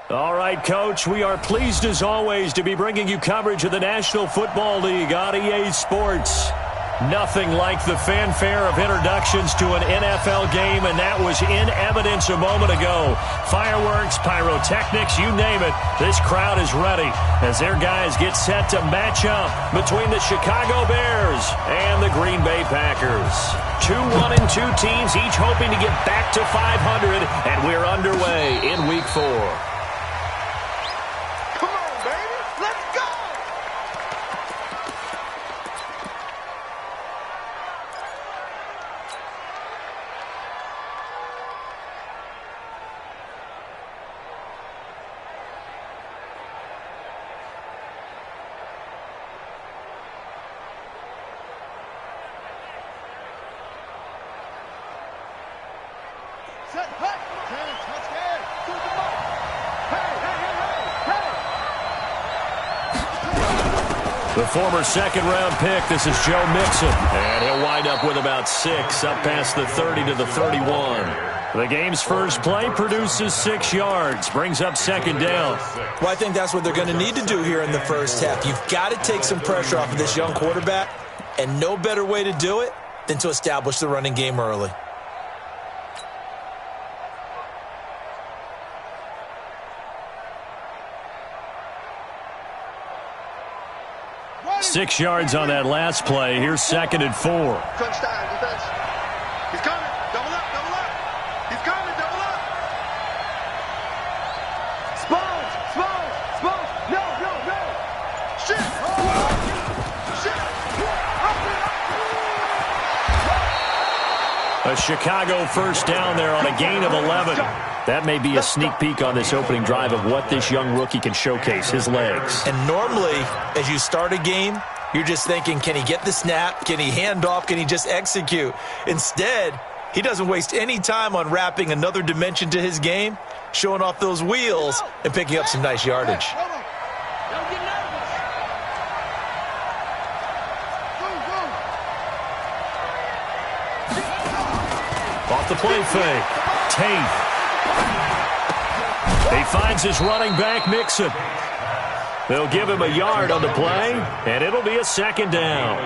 All right, Coach, we are pleased as always to be bringing you coverage of the National Football League on EA Sports. Nothing like the fanfare of introductions to an NFL game, and that was in evidence a moment ago. Fireworks, pyrotechnics, you name it, this crowd is ready as their guys get set to match up between the Chicago Bears and the Green Bay Packers. 2-1-2 teams, each hoping to get back to 500, and we're underway in Week 4. The former second-round pick, this is Joe Mixon, and he'll wind up with about 6, up past the 30 to the 31. The game's first play produces 6 yards, brings up second down. Well, I think that's what they're going to need to do here in the first half. You've got to take some pressure off of this young quarterback, and no better way to do it than to establish the running game early. Six yards on that last play. Here's 2nd and 4. Touchdown, defense. He's coming. Double up, double up. He's coming, double up. Sponge, sponge, sponge. No, no, no. Shit. Shit. A Chicago first down there on a gain of 11. That may be a sneak peek on this opening drive of what this young rookie can showcase, his legs. And normally, as you start a game, you're just thinking, can he get the snap? Can he hand off? Can he just execute? Instead, he doesn't waste any time on wrapping another dimension to his game, showing off those wheels, and picking up some nice yardage. Off the play fake. Tate. He finds his running back, Mixon. They'll give him a yard on the play, and it'll be a second down.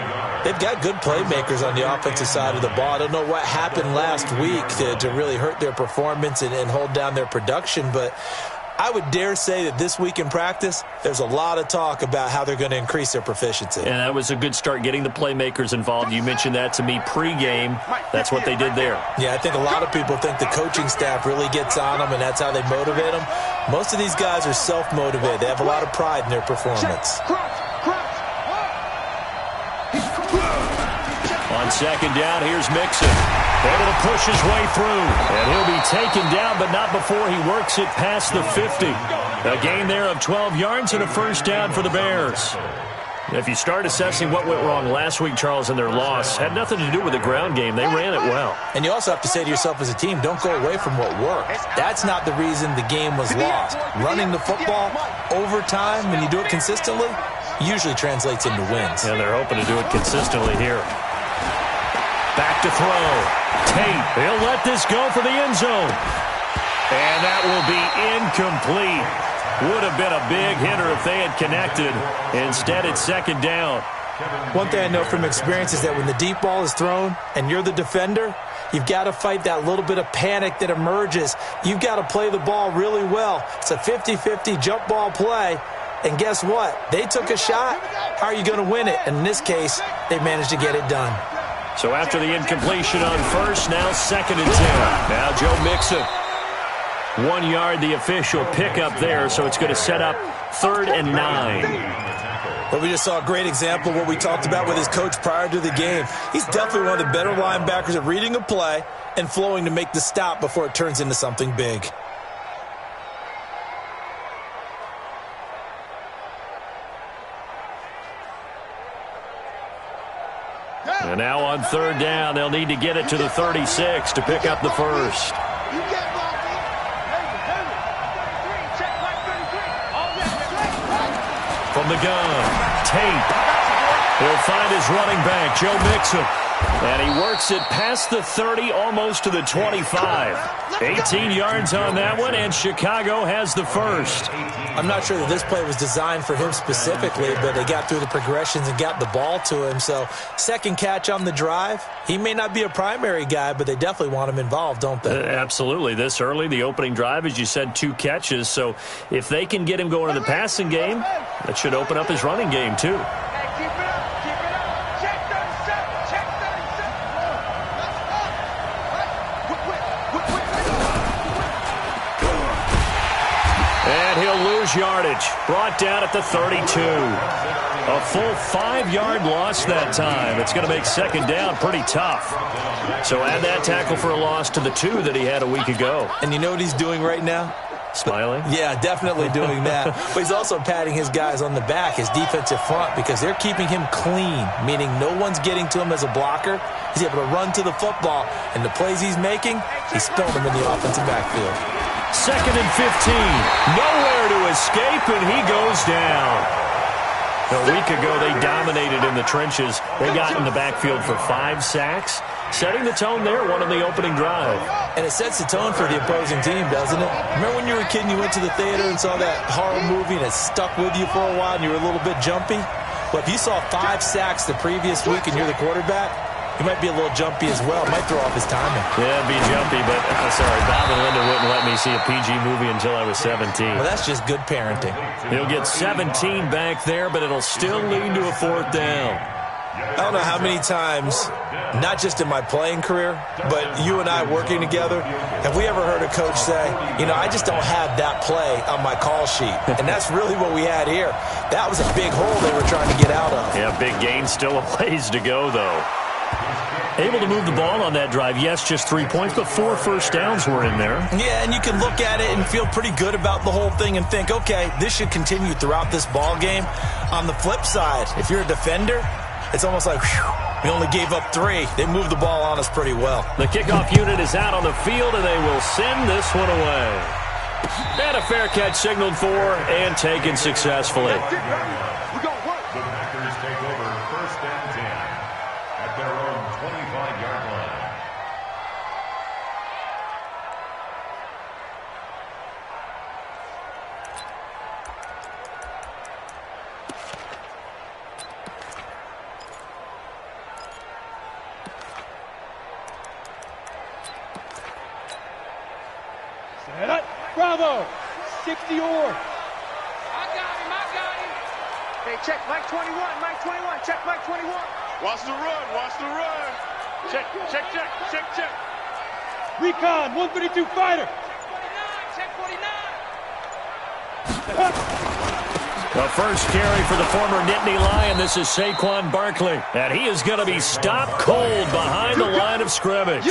They've got good playmakers on the offensive side of the ball. I don't know what happened last week to really hurt their performance and hold down their production, but I would dare say that this week in practice, there's a lot of talk about how they're going to increase their proficiency. And that was a good start, getting the playmakers involved. You mentioned that to me pregame. That's what they did there. Yeah, I think a lot of people think the coaching staff really gets on them, and that's how they motivate them. Most of these guys are self-motivated. They have a lot of pride in their performance. On second down, here's Mixon. Able to push his way through. And he'll be taken down, but not before he works it past the 50. A gain there of 12 yards and a first down for the Bears. If you start assessing what went wrong last week, Charles, in their loss, had nothing to do with the ground game. They ran it well. And you also have to say to yourself as a team, don't go away from what worked. That's not the reason the game was lost. Running the football over time, when you do it consistently, usually translates into wins. And they're hoping to do it consistently here. Back to throw. Tate, he'll let this go for the end zone. And that will be incomplete. Would have been a big hitter if they had connected. Instead, it's second down. One thing I know from experience is that when the deep ball is thrown and you're the defender, you've got to fight that little bit of panic that emerges. You've got to play the ball really well. It's a 50-50 jump ball play. And guess what? They took a shot. How are you going to win it? And in this case, they managed to get it done. So after the incompletion on first, now 2nd and 10. Now Joe Mixon. 1 yard, the official pickup there, so it's going to set up 3rd and 9. Well, we just saw a great example of what we talked about with his coach prior to the game. He's definitely one of the better linebackers at reading a play and flowing to make the stop before it turns into something big. And now on 3rd down, they'll need to get it to the 36 to pick up the first. From the gun, Tate. He'll find his running back, Joe Mixon. And he works it past the 30, almost to the 25. 18 yards on that one, and Chicago has the first. I'm not sure that this play was designed for him specifically, but they got through the progressions and got the ball to him. So second catch on the drive. He may not be a primary guy, but they definitely want him involved, don't they? Absolutely. This early, the opening drive, as you said, 2 catches. So if they can get him going in the passing game, that should open up his running game too. And he'll lose yardage. Brought down at the 32. A full 5-yard loss that time. It's going to make second down pretty tough. So add that tackle for a loss to the 2 that he had a week ago. And you know what he's doing right now? Smiling? Yeah, definitely doing that. But he's also patting his guys on the back, his defensive front, because they're keeping him clean, meaning no one's getting to him as a blocker. He's able to run to the football, and the plays he's making, he's spilling them in the offensive backfield. Second and 15. Nowhere to escape, and he goes down. A week ago, they dominated in the trenches. They got in the backfield for 5 sacks, setting the tone there, one on the opening drive. And it sets the tone for the opposing team, doesn't it? Remember when you were a kid and you went to the theater and saw that horror movie and it stuck with you for a while and you were a little bit jumpy? Well, if you saw 5 sacks the previous week and you're the quarterback, he might be a little jumpy as well. Might throw off his timing. Yeah, it'd be jumpy, but sorry, Bob and Linda wouldn't let me see a PG movie until I was 17. Well, that's just good parenting. He'll get 17 back there, but it'll still lead to a 4th down. I don't know how many times, not just in my playing career, but you and I working together, have we ever heard a coach say, you know, I just don't have that play on my call sheet. And that's really what we had here. That was a big hole they were trying to get out of. Yeah, big gain, still a ways to go, though. Able to move the ball on that drive. Yes, just 3 points, but 4 first downs were in there. Yeah, and you can look at it and feel pretty good about the whole thing and think, okay, this should continue throughout this ball game. On the flip side, if you're a defender, it's almost like, whew, we only gave up 3. They moved the ball on us pretty well. The kickoff unit is out on the field, and they will send this one away. And a fair catch signaled for and taken successfully. The Packers take over 1st and 10 at their own 25-yard line. Set up. Bravo. 60 or. Hey, check Mike 21, Mike 21, check Mike 21. Watch the run, watch the run. Check. Recon, 132 fighter. Check 49. The first carry for the former Nittany Lion. This is Saquon Barkley. And he is going to be stopped cold behind the line of scrimmage.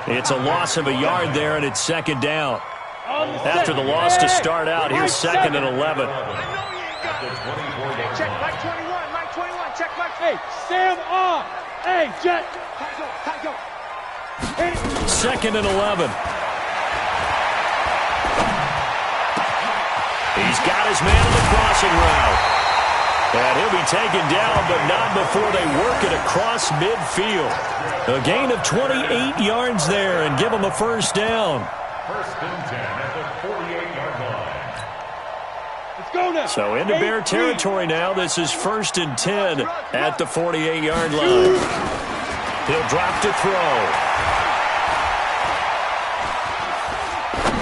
It's a loss of a yard there, and it's second down. After the loss to start out, here's 2nd and 11. Check Mike 21, Mike 21, check Mike. Hey, Sam off. Hey, Jet. Tigo. 2nd and 11. He's got his man on the crossing route. And he'll be taken down, but not before they work it across midfield. A gain of 28 yards there and give him a first down. 1st and 10 at the 48-yard line. Let's go now. So into Bear territory now. This is 1st and 10 at the 48-yard line. He'll drop to throw.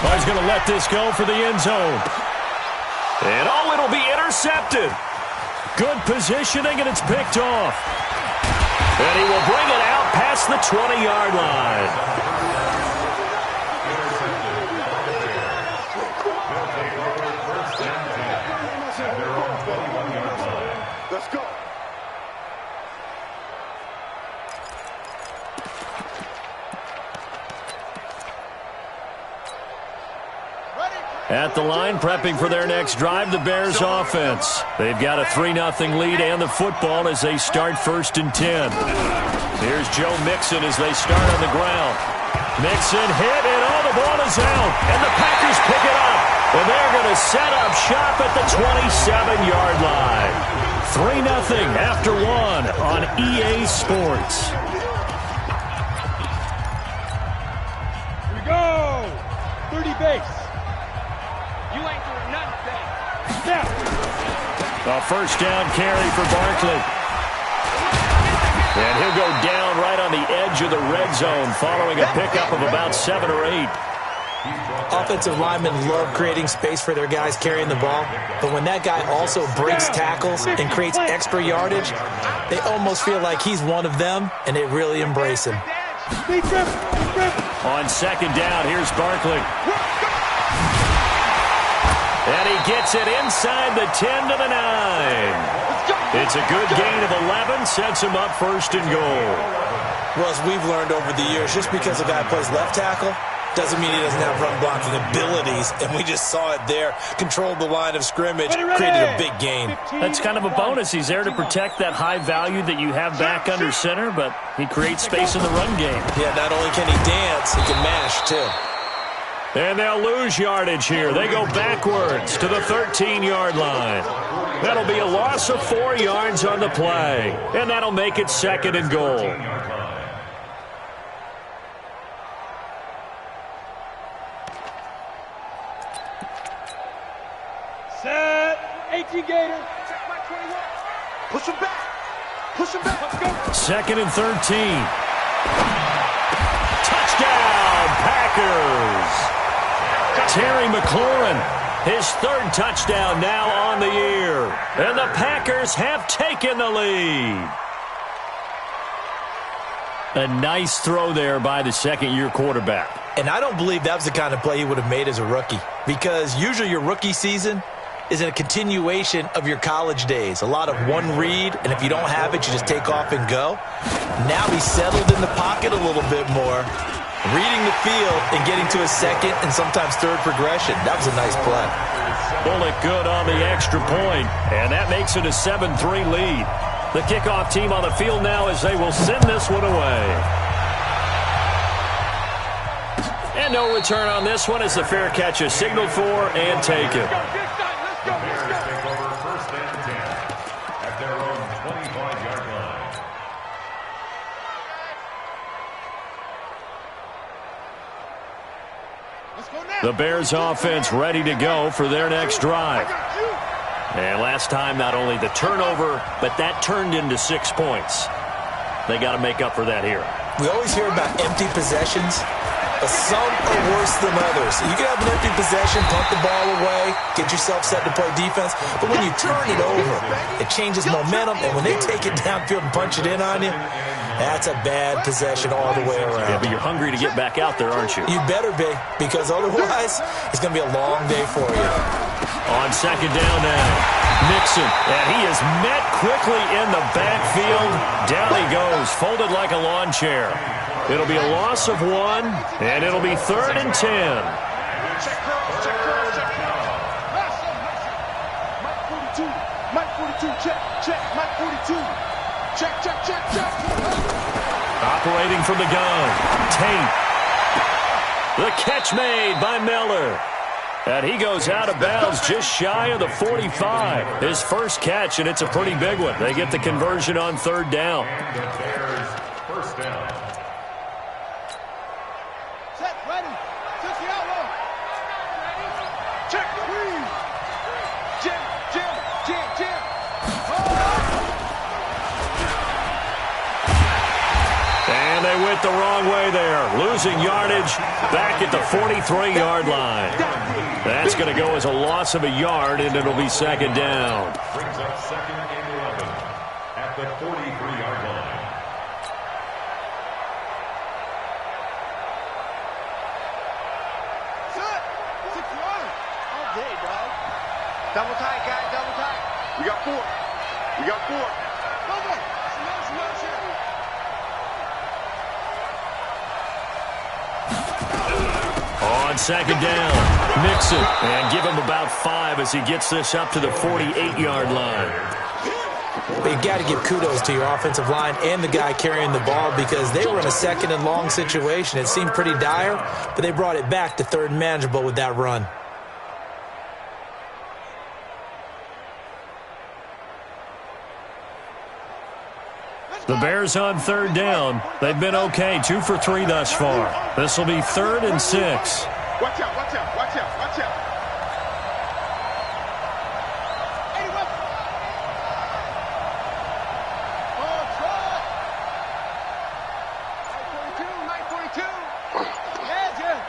Oh, he's going to let this go for the end zone. And it'll be intercepted. Good positioning, and it's picked off. And he will bring it out past the 20-yard line. Let's go. At the line, prepping for their next drive, the Bears offense. They've got a 3-0 lead and the football as they start 1st and 10. Here's Joe Mixon as they start on the ground. Mixon hit, and the ball is out. And the Packers pick it up. And they're going to set up shop at the 27-yard line. 3-0 after 1 on EA Sports. 30 base. You ain't doing nothing. Snap. A first down carry for Barkley. And he'll go down right on the edge of the red zone following a pickup of about 7 or 8. Offensive linemen love creating space for their guys carrying the ball, but when that guy also breaks tackles and creates extra yardage, they almost feel like he's one of them, and they really embrace him. On second down, here's Barkley. And he gets it inside the 10 to the 9. It's a good gain of 11, sets him up first and goal. Well, as we've learned over the years, just because a guy plays left tackle doesn't mean he doesn't have run blocking abilities, and we just saw it there. Controlled the line of scrimmage, created a big gain. That's kind of a bonus. He's there to protect that high value that you have back under center, but he creates space in the run game. Yeah, not only can he dance, he can mash, too. And they'll lose yardage here. They go backwards to the 13-yard line. That'll be a loss of 4 yards on the play, and that'll make it second and goal. Set. 18 Gator. Push him back. Push him back. Let's go. Second and 13. Touchdown, Packers. Terry McLaurin, his 3rd touchdown now on the year. And the Packers have taken the lead. A nice throw there by the second-year quarterback. And I don't believe that was the kind of play he would have made as a rookie, because usually your rookie season is a continuation of your college days. A lot of one read, and if you don't have it, you just take off and go. Now he's settled in the pocket a little bit more, reading the field and getting to a second and sometimes third progression. That was a nice play. Bullock good on the extra point, and that makes it a 7-3 lead. The kickoff team on the field now as they will send this one away. And no return on this one as the fair catch is signaled for and taken. The Bears offense ready to go for their next drive. And last time, not only the turnover, but that turned into 6 points. They got to make up for that here. We always hear about empty possessions, but some are worse than others. You can have an empty possession, punt the ball away, get yourself set to play defense, but when you turn it over, it changes momentum, and when they take it downfield and punch it in on you, that's a bad possession all the way around. Yeah, but you're hungry to get back out there, aren't you? You better be, because otherwise it's going to be a long day for you. On second down now, Nixon, and he is met quickly in the backfield. Down he goes, folded like a lawn chair. It'll be a loss of 1, and it'll be 3rd and 10. Check cross, check cross, check cross. Mike 42, check, Mike 42. Check. Operating from the gun, Tate. The catch made by Miller. And he goes out of bounds just shy of the 45. His first catch, and it's a pretty big one. They get the conversion on 3rd down. First down. Set, ready. Touch the outlaw. Check, freeze. Jam. And they went the wrong way there. Losing yardage back at the 43-yard line. That's going to go as a loss of a yard, and it'll be second down. Brings up 2nd and 11 at the 43-yard line. Set. 6 yards. All day, dog. Double tight, guys. Double tight. We got 4. Come on. On second down, Nixon, and give him about 5 as he gets this up to the 48-yard line. But you got to give kudos to your offensive line and the guy carrying the ball, because they were in a 2nd and long situation. It seemed pretty dire, but they brought it back to 3rd and manageable with that run. The Bears on 3rd down. They've been okay, 2 for 3 thus far. This will be 3rd and 6. Watch out, watch out, watch out, watch out. Hey, what? Oh, try. 942, 942. Yeah, Jeff.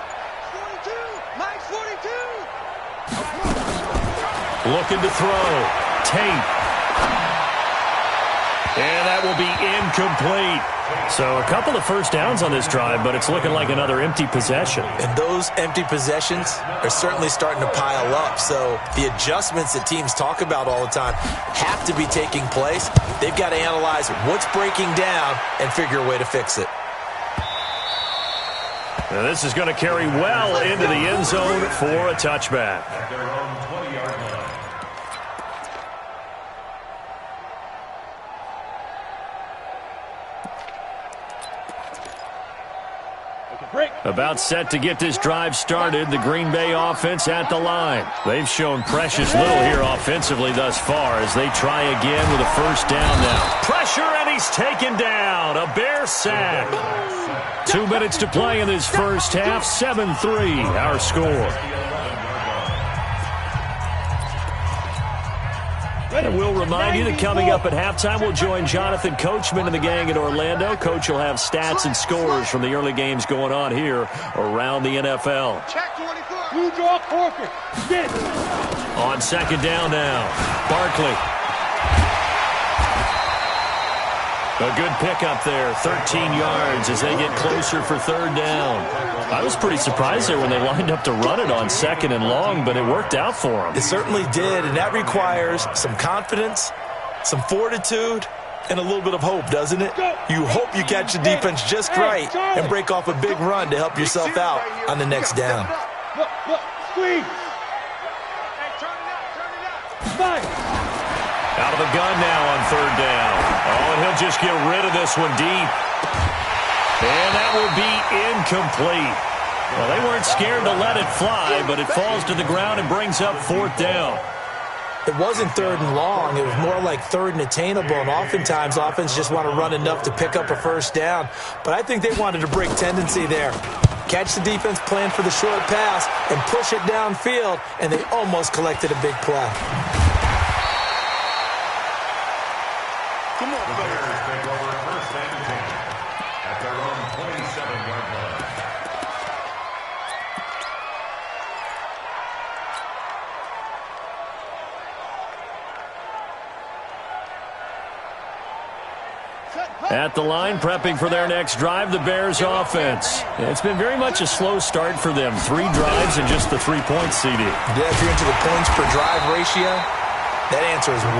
42, 942. Looking to throw. Tate. And that will be incomplete. So a couple of first downs on this drive, but it's looking like another empty possession. And those empty possessions are certainly starting to pile up. So the adjustments that teams talk about all the time have to be taking place. They've got to analyze what's breaking down and figure a way to fix it. Now this is going to carry well into the end zone for a touchback. At their own 20-yard line. About set to get this drive started, the Green Bay offense at the line. They've shown precious little here offensively thus far as they try again with a first down now. Pressure, and he's taken down. A Bear sack. 2 minutes to play in this first half. 7-3, our score. And we'll remind you that coming up at halftime, we'll join Jonathan Coachman and the gang in Orlando. Coach will have stats and scores from the early games going on here around the NFL. Check 24. Blue draw, perfect. Sit. On second down now, Barkley. A good pickup there, 13 yards as they get closer for third down. I was pretty surprised there when they lined up to run it on second and long, but it worked out for them. It certainly did, and that requires some confidence, some fortitude, and a little bit of hope, doesn't it? You hope you catch the defense just right and break off a big run to help yourself out on the next down. Look, squeeze. Hey, turn it up. Fight. Out of the gun now on third down. Oh, and he'll just get rid of this one deep. And that will be incomplete. Well, they weren't scared to let it fly, but it falls to the ground and brings up fourth down. It wasn't third and long. It was more like third and attainable, and oftentimes offense just want to run enough to pick up a first down. But I think they wanted to break tendency there. Catch the defense, plan for the short pass, and push it downfield, and they almost collected a big play. The Bears take over first and 10 at their own 27-yard line. At the line, prepping for their next drive, the Bears offense. It's been very much a slow start for them. 3 drives and just the 3 points, CD. Yeah, if you're into the points per drive ratio, that answer is 1.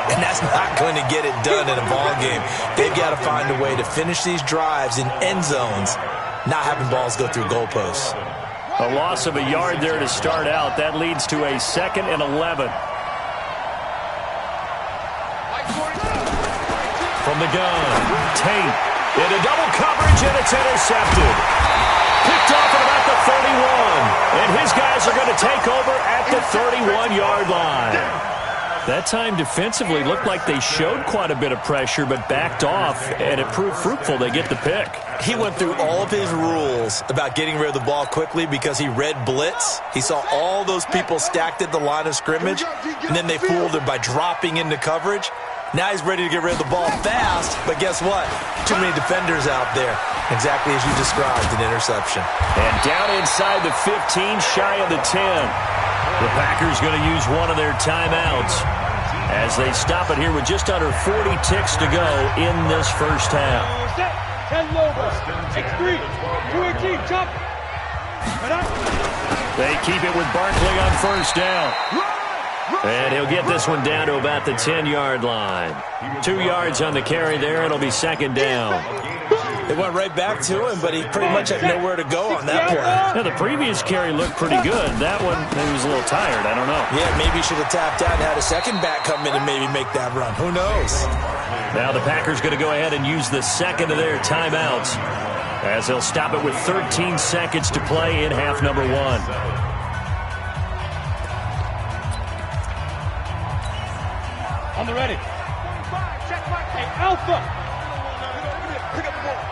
And that's not going to get it done in a ball game. They've got to find a way to finish these drives in end zones, not having balls go through goalposts. A loss of a yard there to start out. That leads to a 2nd and 11. From the gun, Tate into double coverage, and it's intercepted. Picked off at about the 31. And his guys are going to take over at the 31-yard line. That time defensively looked like they showed quite a bit of pressure but backed off, and it proved fruitful. They get the pick. He went through all of his rules about getting rid of the ball quickly because he read blitz. He saw all those people stacked at the line of scrimmage, and then they fooled him by dropping into coverage. Now he's ready to get rid of the ball fast, but guess what? Too many defenders out there. Exactly as you described, an interception. And down inside the 15, shy of the 10. The Packers going to use one of their timeouts as they stop it here with just under 40 ticks to go in this first half. 10 Lobos. X3. 218. Chop. They keep it with Barkley on first down. And he'll get this one down to about the 10-yard line. 2 yards on the carry there. It'll be second down. They went right back to him, but he pretty much had nowhere to go on that play. Now, the previous carry looked pretty good. That one, he was a little tired. I don't know. Yeah, maybe he should have tapped out and had a second back come in and maybe make that run. Who knows? Now the Packers going to go ahead and use the second of their timeouts as they'll stop it with 13 seconds to play in half number 1. On the ready. Hey, Alpha. Pick up the ball.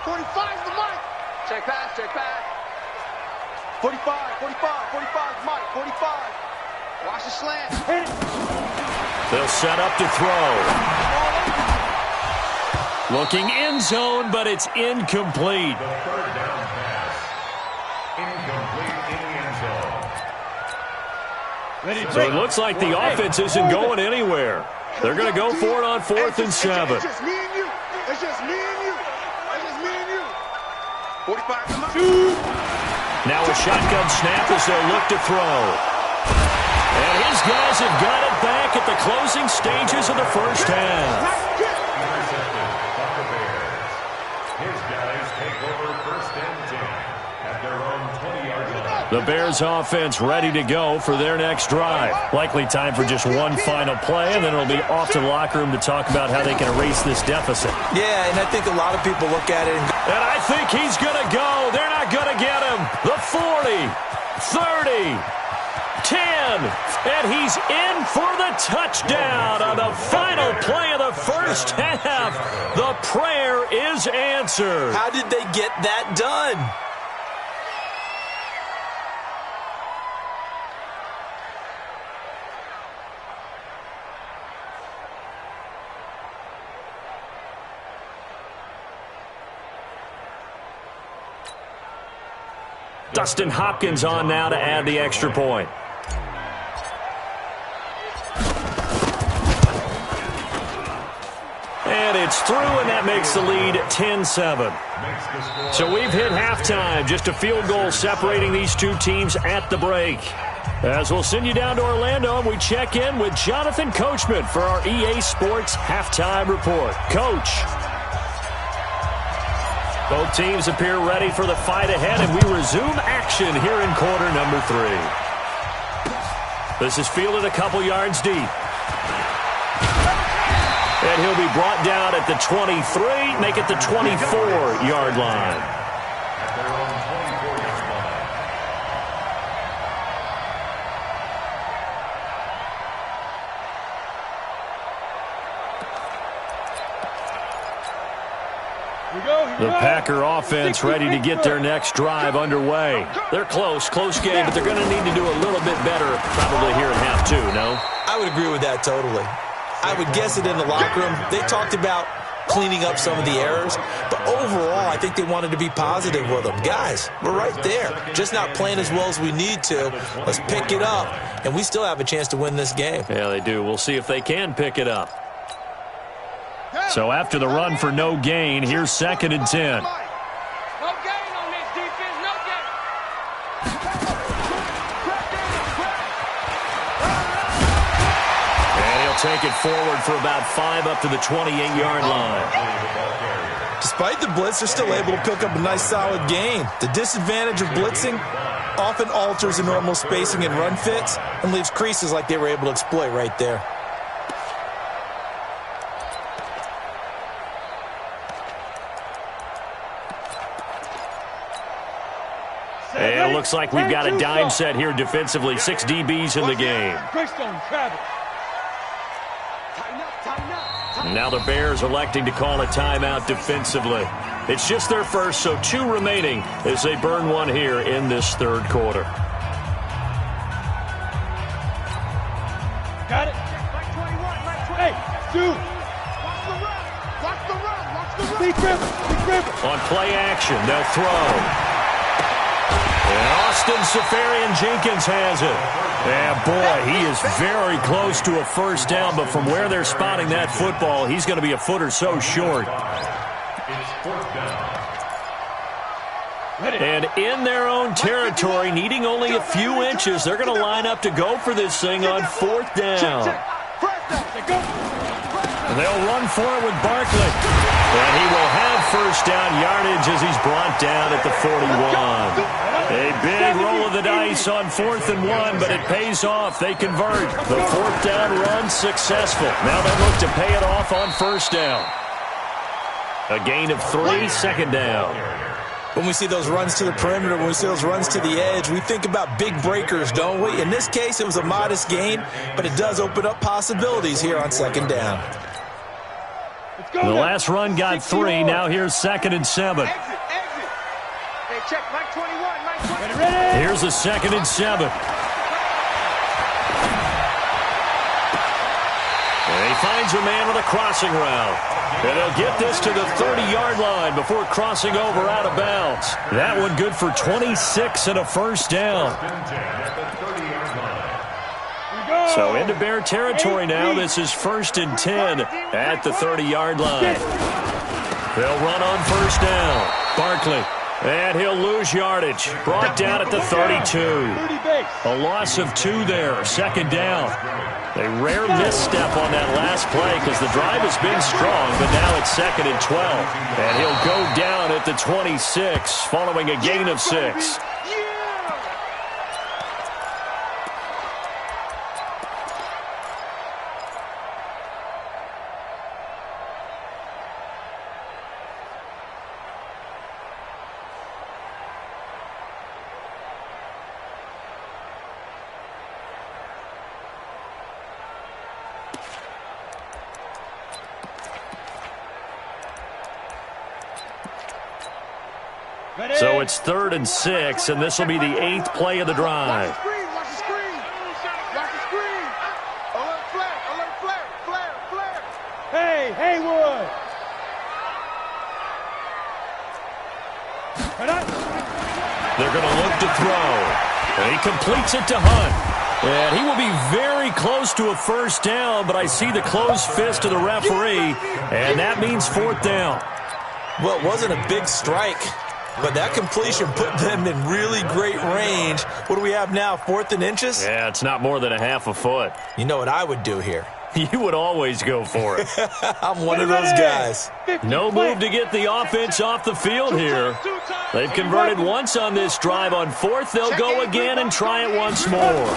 45's the mark. Check pass, check pass. 45, 45, Mike, 45. Watch the slant. Hit it. They'll set up to throw. Looking end zone, but it's incomplete. The third down pass. Incomplete in the end zone. Ready, So it looks like the offense isn't going anywhere. They're going to go for it on 4th and 7. It's just me and you. It's just me and you. It's just me and you. 45 to Mike. Now a shotgun snap as they'll look to throw. And his guys have got it back at the closing stages of the first half. Intercepted by the Bears. His guys take over 1st and 10 at their own 20-yard line. The Bears offense ready to go for their next drive. Likely time for just one final play, and then it'll be off to the locker room to talk about how they can erase this deficit. Yeah, and I think a lot of people look at it and go, And I think he's going to go. They're not going to get him. The 40, 30, 10, and he's in for the touchdown on the final play of the first half. The prayer is answered. how did they get that done? Dustin Hopkins on now to add the extra point. And it's through, and that makes the lead 10-7. So we've hit halftime. Just a field goal separating these two teams at the break. As we'll send you down to Orlando, and we check in with Jonathan Coachman for our EA Sports Halftime Report. Coach. Both teams appear ready for the fight ahead, and we resume action here in quarter number 3. This is fielded a couple yards deep. And he'll be brought down at the 23, make it the 24-yard line. At their own 24-yard line. The Packer offense ready to get their next drive underway. They're close game, but they're going to need to do a little bit better probably here in half 2, no? I would agree with that totally. I would guess it in the locker room. They talked about cleaning up some of the errors, but overall, I think they wanted to be positive with them. Guys, we're right there. Just not playing as well as we need to. Let's pick it up, and we still have a chance to win this game. Yeah, they do. We'll see if they can pick it up. So after the run for no gain, here's 2nd and 10. No gain on this defense, no gain. And he'll take it forward for about 5 up to the 28-yard line. Despite the blitz, they're still able to pick up a nice solid gain. The disadvantage of blitzing often alters the normal spacing and run fits and leaves creases like they were able to exploit right there. And it looks like we've got a dime set here defensively. 6 DBs in the game. Greystone, Travis. Now the Bears electing to call a timeout defensively. It's just their first, so 2 remaining as they burn one here in this 3rd quarter. Got it. Hey, shoot. Watch the run. Be crippled. On play action, they'll throw. And Austin Safarian-Jenkins has it. Yeah, boy, he is very close to a first down, but from where they're spotting that football, he's going to be a foot or so short. It's 4th down. And in their own territory, needing only a few inches, they're going to line up to go for this thing on 4th down. And they'll run for it with Barkley. And he will have first down yardage as he's brought down at the 41. A big roll of the dice on 4th and 1, but it pays off. They convert. The 4th down run successful. Now they look to pay it off on first down. A gain of 3, 2nd down. When we see those runs to the perimeter, when we see those runs to the edge, we think about big breakers, don't we? In this case, it was a modest gain, but it does open up possibilities here on 2nd down. The last run got 3. Now here's 2nd and 7. Exit. Hey, check. Mike 21. Here's a 2nd and 7. And he finds a man with a crossing route. And they'll get this to the 30-yard line before crossing over out of bounds. That one good for 26 and a first down. So into Bear territory now. This is 1st and 10 at the 30-yard line. They'll run on first down. Barkley. And he'll lose yardage. Brought down at the 32. A loss of 2 there. 2nd down. A rare misstep on that last play because the drive has been strong, but now it's 2nd and 12. And he'll go down at the 26 following a gain of 6. So it's 3rd and 6, and this will be the 8th play of the drive. Watch the screen. Watch the screen. Alert flag. Alert flag. Flag. Hey, Haywood. They're going to look to throw. And he completes it to Hunt. And he will be very close to a first down, but I see the closed fist of the referee, and that means 4th down. Well, it wasn't a big strike, but that completion put them in really great range. What do we have now, 4th and inches? Yeah, it's not more than a half a foot. You know what I would do here? You would always go for it. I'm one of those guys. No move to get the offense off the field here. They've converted once on this drive. On 4th, they'll go again and try it once more.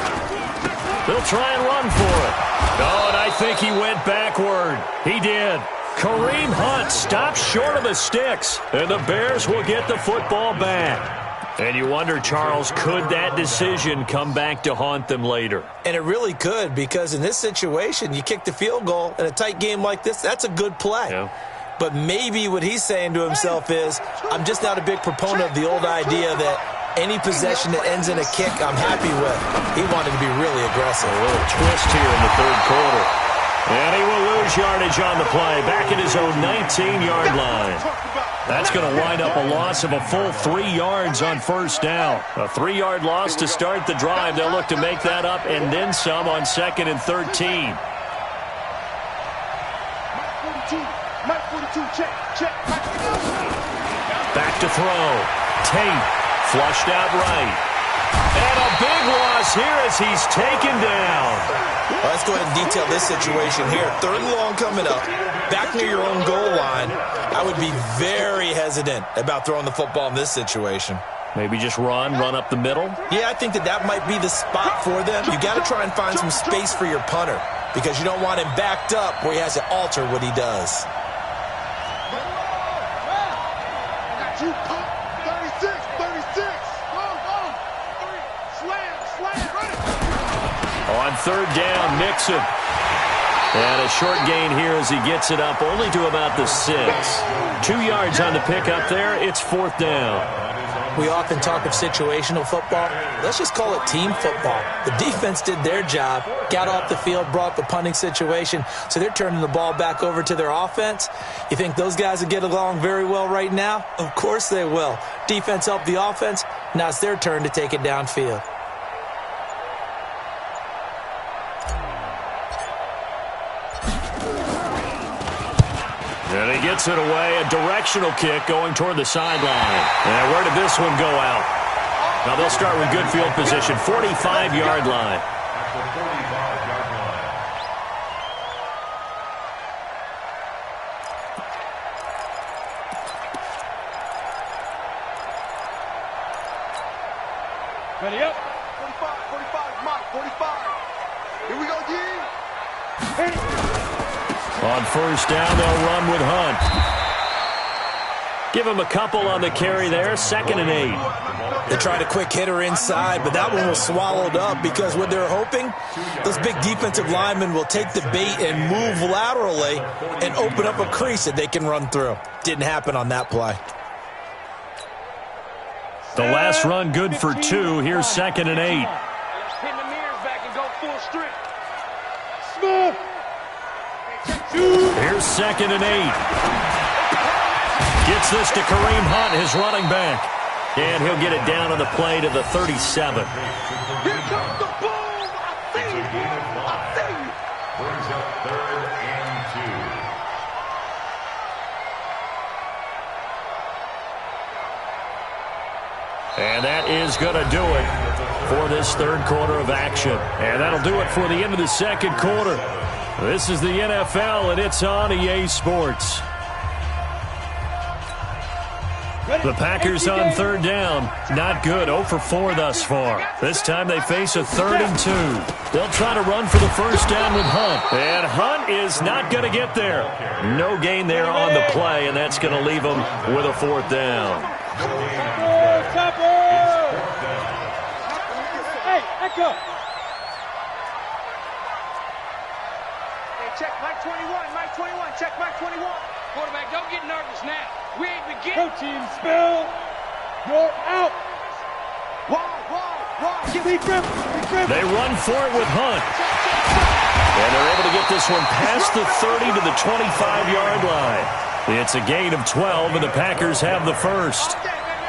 They'll try and run for it. Oh, and I think he went backward. He did. Kareem Hunt stops short of the sticks, and the Bears will get the football back. And you wonder, Charles, could that decision come back to haunt them later? And it really could, because in this situation, you kick the field goal in a tight game like this, that's a good play. Yeah. But maybe what he's saying to himself is, I'm just not a big proponent of the old idea that any possession that ends in a kick, I'm happy with. He wanted to be really aggressive. A little twist here in the 3rd quarter. And he will lose yardage on the play, back at his own 19-yard line. That's going to wind up a loss of a full 3 yards on first down. A 3-yard loss to start the drive. They'll look to make that up and then some on 2nd and 13. Back to throw. Tate flushed out right. And a big loss here as he's taken down. Well, let's go ahead and detail this situation here. 3rd and long coming up, back near your own goal line. I would be very hesitant about throwing the football in this situation. Maybe just run up the middle? Yeah, I think that might be the spot for them. You got to try and find some space for your punter because you don't want him backed up where he has to alter what he does. On 3rd down, Nixon. And a short gain here as he gets it up only to about the 6. 2 yards on the pickup there. It's 4th down. We often talk of situational football. Let's just call it team football. The defense did their job, got off the field, brought the punting situation, so they're turning the ball back over to their offense. You think those guys will get along very well right now? Of course they will. Defense helped the offense. Now it's their turn to take it downfield. And he gets it away, a directional kick going toward the sideline. And where did this one go out? Now they'll start with good field position, 45-yard line. Ready up. 45, Mike, 45. Here we go, Gage. On first down, they'll run with Hunt. Give him a couple on the carry there, 2nd and 8. They tried a quick hitter inside, but that one was swallowed up because what they're hoping, those big defensive linemen will take the bait and move laterally and open up a crease that they can run through. Didn't happen on that play. The last run good for 2. Here's 2nd and 8. Pin the mirrors back and go full strip. Smooth. Here's 2nd and 8. Gets this to Kareem Hunt, his running back. And he'll get it down on the play to the 37. Here comes the boom. I see you. I see you. Brings up 3rd and 2. And that is going to do it for this third quarter of action. And that'll do it for the end of the second quarter. This is the NFL, and it's on EA Sports. The Packers on 3rd down. Not good. 0 for 4 thus far. This time they face a 3rd and 2. They'll try to run for the first down with Hunt. And Hunt is not going to get there. No gain there on the play, and that's going to leave them with a 4th down. Hey, echo. Hey, check Mike 21. Mike 21. Check Mike 21. Quarterback, don't get nervous now. We ain't beginning. Protein spill. You're out. Whoa. Be careful. They run for it with Hunt. And they're able to get this one past the 30 to the 25-yard line. It's a gain of 12, and the Packers have the first.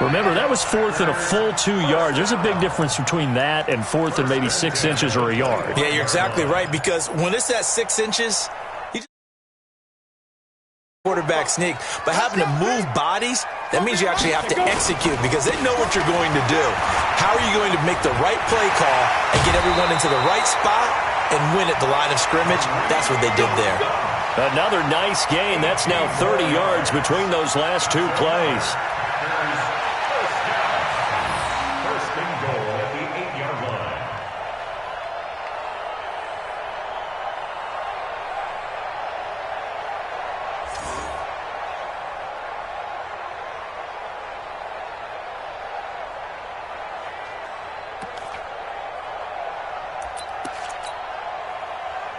Remember, that was 4th and a full 2 yards. There's a big difference between that and 4th and maybe 6 inches or a yard. Yeah, you're exactly right, because when it's at 6 inches, quarterback sneak, but having to move bodies, that means you actually have to execute because they know what you're going to do. How are you going to make the right play call and get everyone into the right spot and win at the line of scrimmage? That's what they did there. Another nice gain. That's now 30 yards between those last 2 plays. First and goal at the 8-yard line.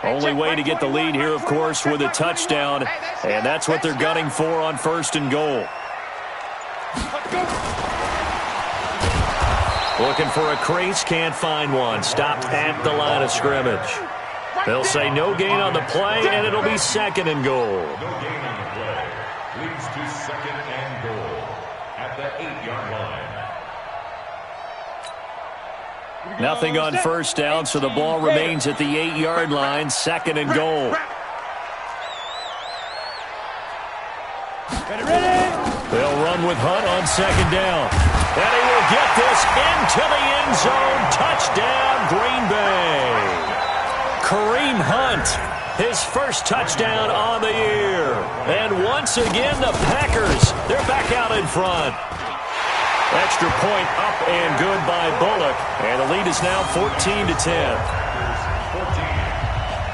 Only way to get the lead here, of course, with a touchdown, and that's what they're gunning for on 1st and goal. Looking for a crease, can't find one. Stopped at the line of scrimmage. They'll say no gain on the play, and it'll be 2nd and goal. No gain on the play. Leads to 2nd and goal at the 8-yard line. Nothing on first down, so the ball remains at the 8-yard line. 2nd and goal. They'll run with Hunt on 2nd down. And he will get this into the end zone. Touchdown, Green Bay. Kareem Hunt, his first touchdown on the year. And once again, the Packers, they're back out in front. Extra point up and good by Bullock. And the lead is now 14-10. 14.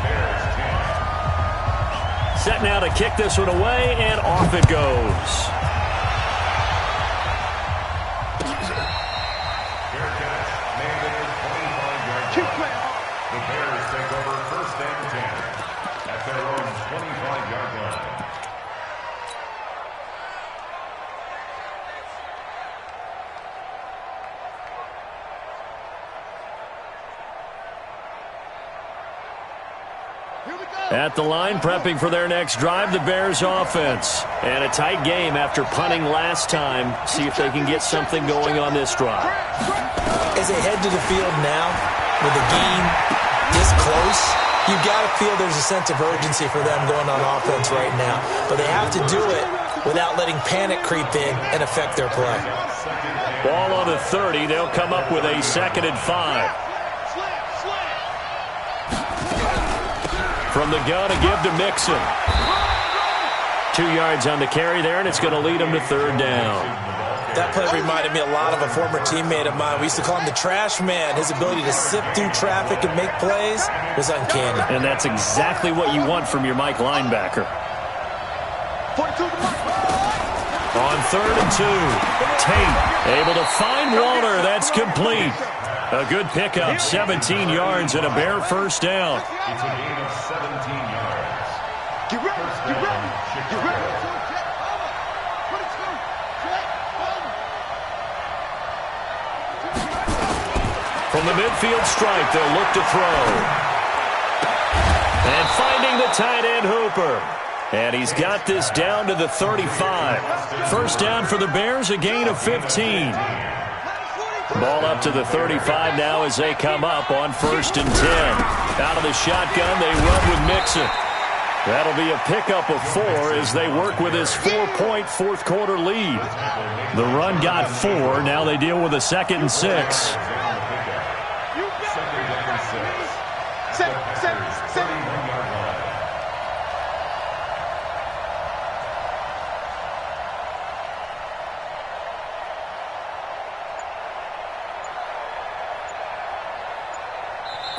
Bears 10. Set now to kick this one away, and off it goes. Fair catch made at the 25-yard line. The Bears take over 1st and 10 at their own 25-yard line. At the line, prepping for their next drive, the Bears offense. And a tight game after punting last time. See if they can get something going on this drive. As they head to the field now, with the game this close, you've got to feel there's a sense of urgency for them going on offense right now. But they have to do it without letting panic creep in and affect their play. Ball on the 30. They'll come up with a 2nd and 5. From the gun, a give to Mixon. 2 yards on the carry there, and it's going to lead him to 3rd down. That play reminded me a lot of a former teammate of mine. We used to call him the trash man. His ability to sift through traffic and make plays was uncanny. And that's exactly what you want from your Mike linebacker. On 3rd and 2, Tate able to find Walter. That's complete. A good pickup, 17 yards and a Bear first down. It's a gain of 17 yards. Get ready. Get ready. Get ready. From the midfield stripe, they'll look to throw. And finding the tight end, Hooper. And he's got this down to the 35. First down for the Bears, a gain of 15. Ball up to the 35 now as they come up on 1st and 10. Out of the shotgun, they run with Mixon. That'll be a pickup of 4 as they work with this 4-point fourth-quarter lead. The run got 4. Now they deal with a 2nd and 6.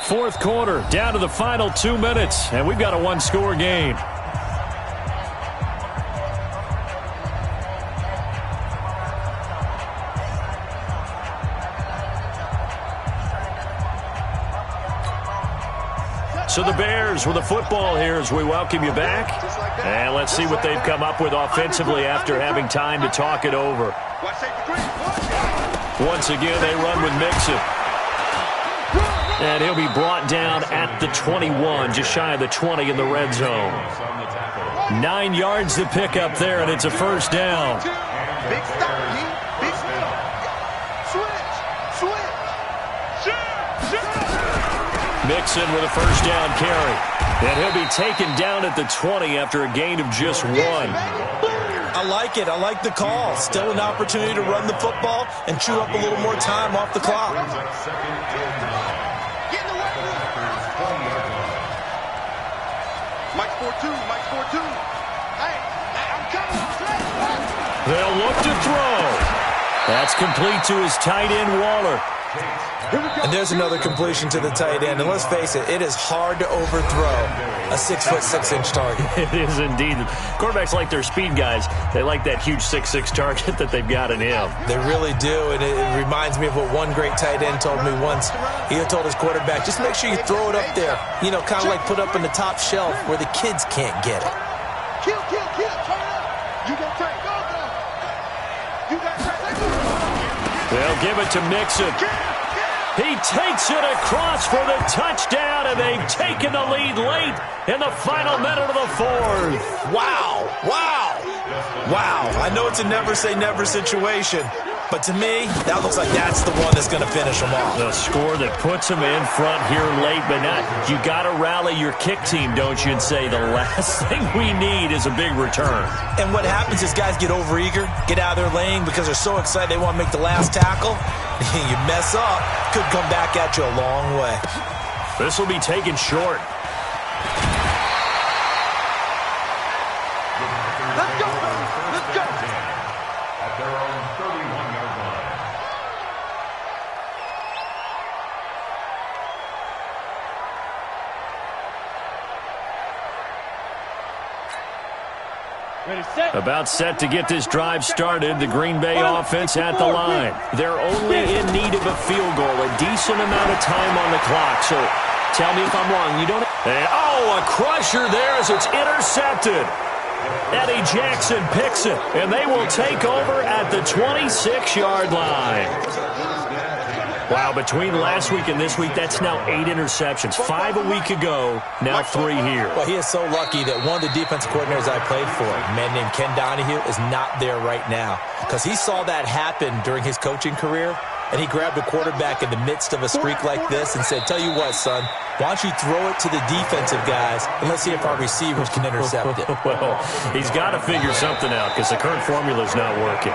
Fourth quarter, down to the final 2 minutes, and we've got a one-score game. So the Bears with the football here as we welcome you back. And let's see what they've come up with offensively after having time to talk it over. Once again, they run with Mixon. And he'll be brought down at the 21, just shy of the 20 in the red zone. 9 yards to pick up there, and it's a first down. Big stop, big stop. Switch. Mixon with a first down carry. And he'll be taken down at the 20 after a gain of just 1. I like it. I like the call. Still an opportunity to run the football and chew up a little more time off the clock. Mike 4-2, Mike 4-2. Hey, I'm coming. They'll look to throw. That's complete to his tight end, Waller. And there's another completion to the tight end. And let's face it, it is hard to overthrow a 6'6" target. It is indeed. Quarterbacks like their speed guys. They like that huge 6'6" target that they've got in him. They really do, and it reminds me of what one great tight end told me once. He had told his quarterback, just make sure you throw it up there. You know, kind of like put up in the top shelf where the kids can't get it. Kill, turn up. You got turn, go. You got turn. They'll give it to Mixon. He takes it across for the touchdown, and they've taken the lead late in the final minute of the fourth. Wow. I know it's a never-say-never situation, but to me, that looks like that's the one that's going to finish them off. The score that puts them in front here late, but not. You got to rally your kick team, don't you, and say the last thing we need is a big return. And what happens is guys get overeager, get out of their lane because they're so excited they want to make the last tackle. You mess up, could come back at you a long way. This will be taken short. Let's go. At their own 31-yard line. Ready, set. About set to get this drive started. The Green Bay offense at the line. They're only in need of a field goal, a decent amount of time on the clock. So tell me if I'm wrong. You don't. A crusher there as it's intercepted. Eddie Jackson picks it, and they will take over at the 26-yard line. Wow, between last week and this week, that's now 8 interceptions. 5 a week ago, now 3 here. Well, he is so lucky that one of the defensive coordinators I played for, a man named Ken Donahue, is not there right now. Because he saw that happen during his coaching career, and he grabbed a quarterback in the midst of a streak like this and said, tell you what, son, why don't you throw it to the defensive guys, and let's see if our receivers can intercept it. Well, he's got to figure something out because the current formula is not working.